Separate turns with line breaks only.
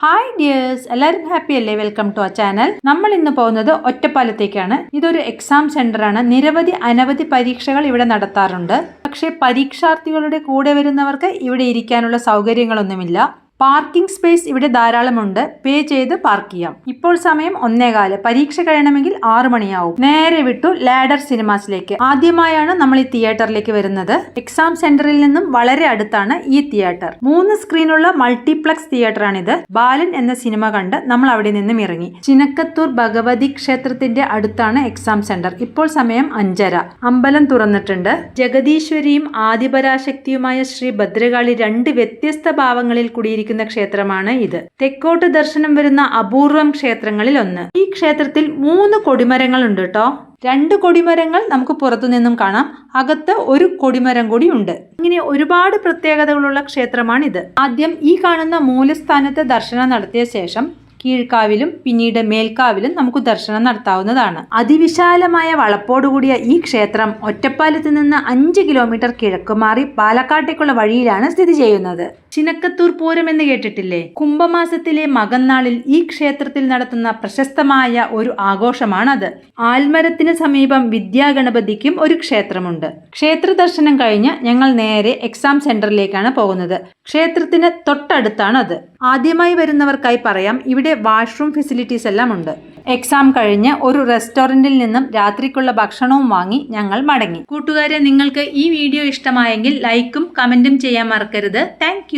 Hi dears, എല്ലാവരും happy അല്ലേ? Welcome to our channel. നമ്മൾ ഇന്ന് പോകുന്നത് ഒറ്റപ്പാലത്തേക്കാണ്. ഇതൊരു എക്സാം സെന്റർ ആണ്. അനവധി പരീക്ഷകൾ ഇവിടെ നടത്താറുണ്ട്. പക്ഷേ പരീക്ഷാർത്ഥികളുടെ കൂടെ വരുന്നവർക്ക് ഇവിടെ ഇരിക്കാനുള്ള സൗകര്യങ്ങളൊന്നുമില്ല. പാർക്കിംഗ് സ്പേസ് ഇവിടെ ധാരാളമുണ്ട്. പേ ചെയ്ത് പാർക്ക് ചെയ്യാം. ഇപ്പോൾ സമയം 1:15. പരീക്ഷ കഴിയണമെങ്കിൽ 6 മണിയാവും. നേരെ വിട്ടു ലാഡർ സിനിമാസിലേക്ക്. ആദ്യമായാണ് നമ്മൾ ഈ തിയേറ്ററിലേക്ക് വരുന്നത്. എക്സാം സെന്ററിൽ നിന്നും വളരെ അടുത്താണ് ഈ തിയേറ്റർ. 3 സ്ക്രീനുള്ള മൾട്ടിപ്ലക്സ് തിയേറ്റർ ആണിത്. ബാലൻ എന്ന സിനിമ കണ്ട് നമ്മൾ അവിടെ നിന്നും ഇറങ്ങി. ചിനക്കത്തൂർ ഭഗവതി ക്ഷേത്രത്തിന്റെ അടുത്താണ് എക്സാം സെന്റർ. ഇപ്പോൾ സമയം 5:30. അമ്പലം തുറന്നിട്ടുണ്ട്. ജഗദീശ്വരിയും ആദിപരാശക്തിയുമായ ശ്രീ ഭദ്രകാളി 2 വ്യത്യസ്ത ഭാവങ്ങളിൽ കുടിയിരിക്കുന്നു ക്ഷേത്രമാണ് ഇത്. തെക്കോട്ട് ദർശനം വരുന്ന അപൂർവം ക്ഷേത്രങ്ങളിൽ ഒന്ന്. ഈ ക്ഷേത്രത്തിൽ 3 കൊടിമരങ്ങൾ ഉണ്ട് കേട്ടോ. 2 കൊടിമരങ്ങൾ നമുക്ക് പുറത്തു നിന്നും കാണാം. അകത്ത് ഒരു കൊടിമരം കൂടി ഉണ്ട്. ഇങ്ങനെ ഒരുപാട് പ്രത്യേകതകളുള്ള ക്ഷേത്രമാണിത്. ആദ്യം ഈ കാണുന്ന മൂലസ്ഥാനത്ത് ദർശനം നടത്തിയ ശേഷം കീഴ്ക്കാവിലും പിന്നീട് മേൽക്കാവിലും നമുക്ക് ദർശനം നടത്താവുന്നതാണ്. അതിവിശാലമായ വളപ്പോടുകൂടിയ ഈ ക്ഷേത്രം ഒറ്റപ്പാലത്ത് നിന്ന് 5 കിലോമീറ്റർ കിഴക്കുമാറി പാലക്കാട്ടേക്കുള്ള വഴിയിലാണ് സ്ഥിതി ചെയ്യുന്നത്. ചിനക്കത്തൂർ പൂരം എന്ന് കേട്ടിട്ടില്ലേ? കുംഭമാസത്തിലെ മകന്നാളിൽ ഈ ക്ഷേത്രത്തിൽ നടത്തുന്ന പ്രശസ്തമായ ഒരു ആഘോഷമാണത്. ആൽമരത്തിന് സമീപം വിദ്യാഗണപതിക്കും ഒരു ക്ഷേത്രമുണ്ട്. ക്ഷേത്ര ദർശനം കഴിഞ്ഞ് ഞങ്ങൾ നേരെ എക്സാം സെന്ററിലേക്കാണ് പോകുന്നത്. ക്ഷേത്രത്തിന് തൊട്ടടുത്താണ് അത്. ആദ്യമായി വരുന്നവർക്കായി പറയാം, ഇവിടെ വാഷ്റൂം ഫെസിലിറ്റീസ് എല്ലാം ഉണ്ട്. എക്സാം കഴിഞ്ഞ് ഒരു റെസ്റ്റോറന്റിൽ നിന്നും രാത്രിക്കുള്ള ഭക്ഷണവും വാങ്ങി ഞങ്ങൾ മടങ്ങി. കൂട്ടുകാരെ, നിങ്ങൾക്ക് ഈ വീഡിയോ ഇഷ്ടമായെങ്കിൽ ലൈക്കും കമന്റും ചെയ്യാൻ മറക്കരുത്. താങ്ക്